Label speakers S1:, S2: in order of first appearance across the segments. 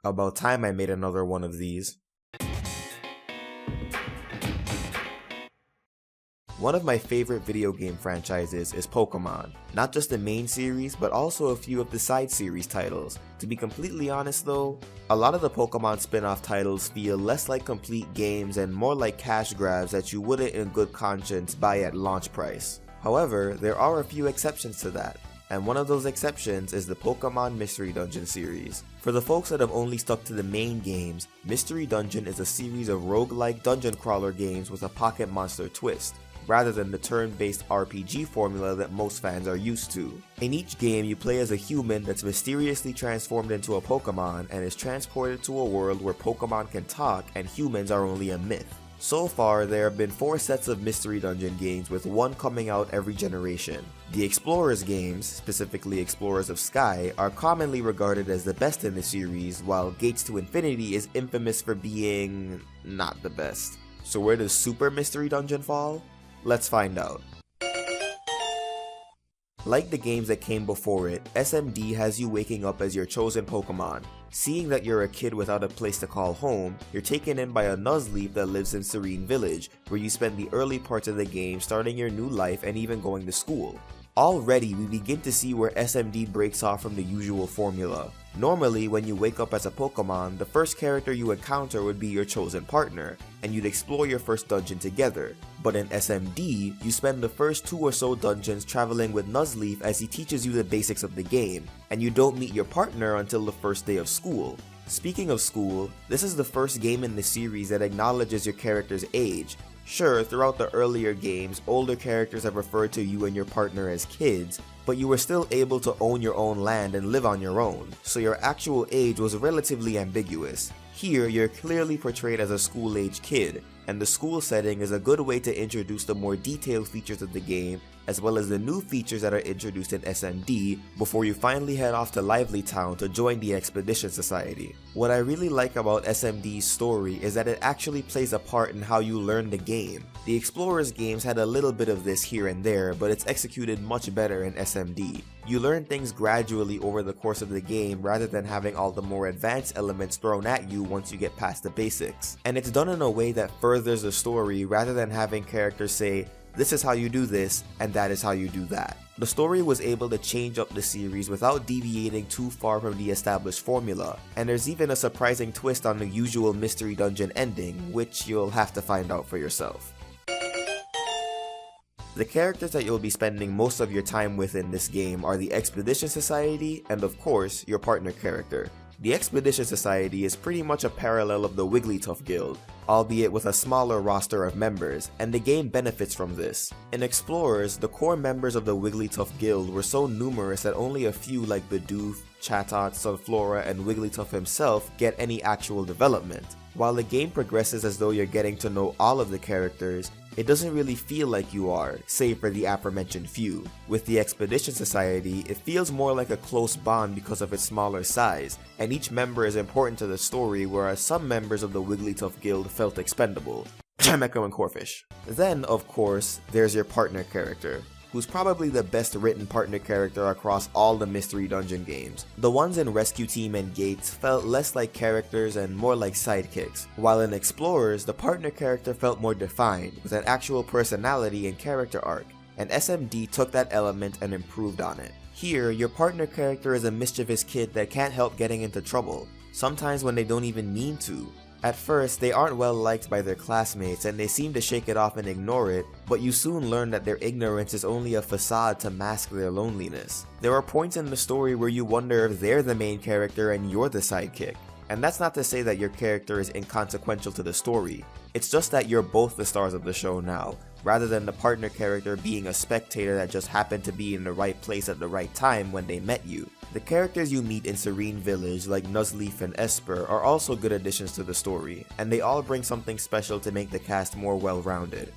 S1: About time I made another one of these. One of my favorite video game franchises is Pokémon. Not just the main series, but also a few of the side series titles. To be completely honest though, a lot of the Pokémon spin-off titles feel less like complete games and more like cash grabs that you wouldn't in good conscience buy at launch price. However, there are a few exceptions to that. And one of those exceptions is the Pokémon Mystery Dungeon series. For the folks that have only stuck to the main games, Mystery Dungeon is a series of roguelike dungeon crawler games with a pocket monster twist, rather than the turn-based RPG formula that most fans are used to. In each game, you play as a human that's mysteriously transformed into a Pokémon and is transported to a world where Pokémon can talk and humans are only a myth. So far, there have been 4 sets of Mystery Dungeon games, with one coming out every generation. The Explorers games, specifically Explorers of Sky, are commonly regarded as the best in the series, while Gates to Infinity is infamous for being not the best. So where does Super Mystery Dungeon fall? Let's find out. Like the games that came before it, SMD has you waking up as your chosen Pokemon. Seeing that you're a kid without a place to call home, you're taken in by a Nuzleaf that lives in Serene Village, where you spend the early parts of the game starting your new life and even going to school. Already, we begin to see where SMD breaks off from the usual formula. Normally, when you wake up as a Pokemon, the first character you encounter would be your chosen partner, and you'd explore your first dungeon together. But in SMD, you spend the first 2 or so dungeons traveling with Nuzleaf as he teaches you the basics of the game, and you don't meet your partner until the first day of school. Speaking of school, this is the first game in the series that acknowledges your character's age. Sure, throughout the earlier games, older characters have referred to you and your partner as kids, but you were still able to own your own land and live on your own, so your actual age was relatively ambiguous. Here, you're clearly portrayed as a school-age kid, and the school setting is a good way to introduce the more detailed features of the game, as well as the new features that are introduced in SMD, before you finally head off to Lively Town to join the Expedition Society. What I really like about SMD's story is that it actually plays a part in how you learn the game. The Explorers games had a little bit of this here and there, but it's executed much better in SMD. You learn things gradually over the course of the game rather than having all the more advanced elements thrown at you once you get past the basics. And it's done in a way that furthers the story rather than having characters say, "This is how you do this, and that is how you do that." The story was able to change up the series without deviating too far from the established formula, and there's even a surprising twist on the usual Mystery Dungeon ending, which you'll have to find out for yourself. The characters that you'll be spending most of your time with in this game are the Expedition Society and, of course, your partner character. The Expedition Society is pretty much a parallel of the Wigglytuff Guild, albeit with a smaller roster of members, and the game benefits from this. In Explorers, the core members of the Wigglytuff Guild were so numerous that only a few like Bidoof, Chatot, Sunflora, and Wigglytuff himself get any actual development. While the game progresses as though you're getting to know all of the characters, it doesn't really feel like you are, save for the aforementioned few. With the Expedition Society, it feels more like a close bond because of its smaller size, and each member is important to the story, whereas some members of the Wigglytuff Guild felt expendable. Echo and Corfish. Then, of course, there's your partner character, who's probably the best written partner character across all the Mystery Dungeon games. The ones in Rescue Team and Gates felt less like characters and more like sidekicks, while in Explorers, the partner character felt more defined, with an actual personality and character arc, and SMD took that element and improved on it. Here, your partner character is a mischievous kid that can't help getting into trouble, sometimes when they don't even mean to. At first, they aren't well liked by their classmates and they seem to shake it off and ignore it, but you soon learn that their ignorance is only a facade to mask their loneliness. There are points in the story where you wonder if they're the main character and you're the sidekick. And that's not to say that your character is inconsequential to the story, it's just that you're both the stars of the show now, rather than the partner character being a spectator that just happened to be in the right place at the right time when they met you. The characters you meet in Serene Village, like Nuzleaf and Esper, are also good additions to the story, and they all bring something special to make the cast more well-rounded.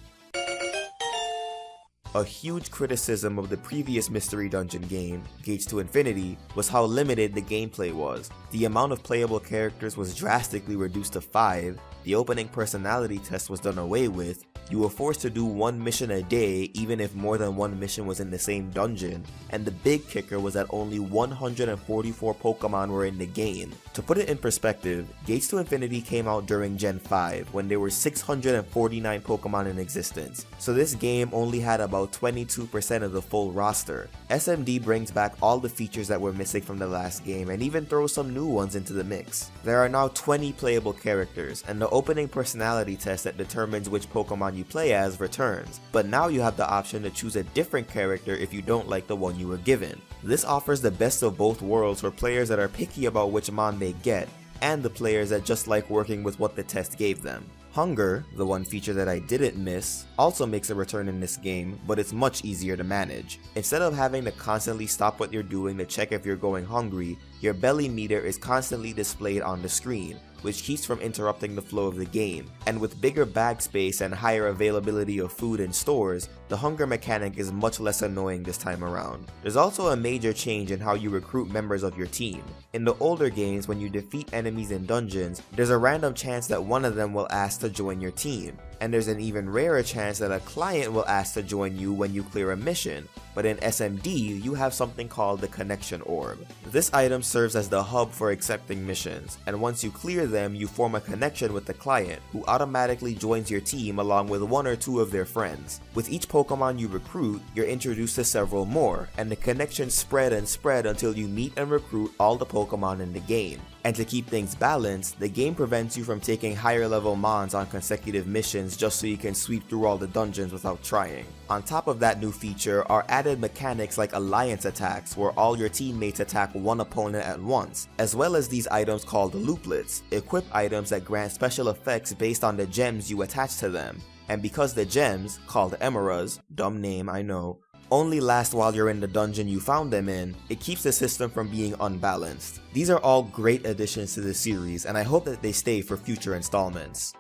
S1: A huge criticism of the previous Mystery Dungeon game, Gates to Infinity, was how limited the gameplay was. The amount of playable characters was drastically reduced to 5, the opening personality test was done away with, you were forced to do one mission a day even if more than one mission was in the same dungeon, and the big kicker was that only 144 Pokemon were in the game. To put it in perspective, Gates to Infinity came out during Gen 5 when there were 649 Pokemon in existence, so this game only had about 22% of the full roster. SMD brings back all the features that were missing from the last game and even throws some new ones into the mix. There are now 20 playable characters, and the opening personality test that determines which Pokemon you play as returns, but now you have the option to choose a different character if you don't like the one you were given. This offers the best of both worlds for players that are picky about which mon they get, and the players that just like working with what the test gave them. Hunger, the one feature that I didn't miss, also makes a return in this game, but it's much easier to manage. Instead of having to constantly stop what you're doing to check if you're going hungry, your belly meter is constantly displayed on the screen, which keeps from interrupting the flow of the game, and with bigger bag space and higher availability of food in stores, the hunger mechanic is much less annoying this time around. There's also a major change in how you recruit members of your team. In the older games, when you defeat enemies in dungeons, there's a random chance that one of them will ask to join your team, and there's an even rarer chance that a client will ask to join you when you clear a mission. But in SMD, you have something called the Connection Orb. This item serves as the hub for accepting missions, and once you clear them, you form a connection with the client, who automatically joins your team along with one or two of their friends. With each Pokemon you recruit, you're introduced to several more, and the connections spread and spread until you meet and recruit all the Pokemon in the game. And to keep things balanced, the game prevents you from taking higher level mons on consecutive missions just so you can sweep through all the dungeons without trying. On top of that new feature are added mechanics like alliance attacks, where all your teammates attack one opponent at once, as well as these items called looplets, equip items that grant special effects based on the gems you attach to them. And because the gems, called Emeras, dumb name I know, only last while you're in the dungeon you found them in, it keeps the system from being unbalanced. These are all great additions to the series, and I hope that they stay for future installments.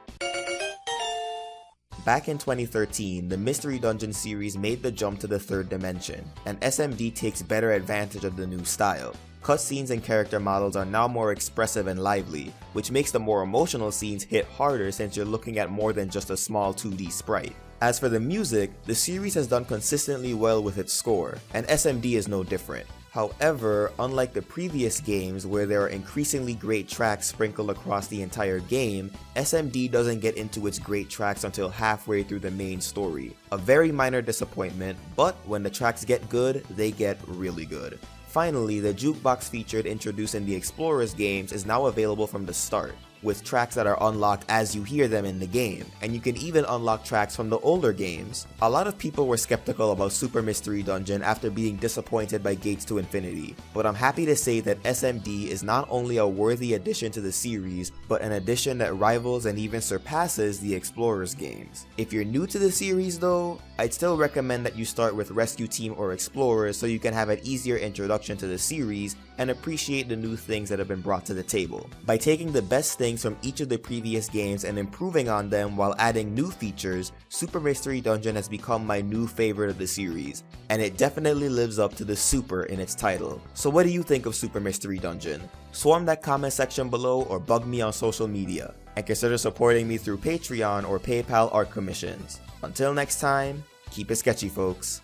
S1: Back in 2013, the Mystery Dungeon series made the jump to the third dimension, and SMD takes better advantage of the new style. Cutscenes and character models are now more expressive and lively, which makes the more emotional scenes hit harder since you're looking at more than just a small 2D sprite. As for the music, the series has done consistently well with its score, and SMD is no different. However, unlike the previous games where there are increasingly great tracks sprinkled across the entire game, SMD doesn't get into its great tracks until halfway through the main story. A very minor disappointment, but when the tracks get good, they get really good. Finally, the jukebox feature introduced in the Explorers games is now available from the start, with tracks that are unlocked as you hear them in the game, and you can even unlock tracks from the older games. A lot of people were skeptical about Super Mystery Dungeon after being disappointed by Gates to Infinity, but I'm happy to say that SMD is not only a worthy addition to the series, but an addition that rivals and even surpasses the Explorers games. If you're new to the series though, I'd still recommend that you start with Rescue Team or Explorers so you can have an easier introduction to the series and appreciate the new things that have been brought to the table. By taking the best things from each of the previous games and improving on them while adding new features, Super Mystery Dungeon has become my new favorite of the series, and it definitely lives up to the super in its title. So what do you think of Super Mystery Dungeon? Swarm that comment section below or bug me on social media, and consider supporting me through Patreon or PayPal art commissions. Until next time, keep it sketchy folks.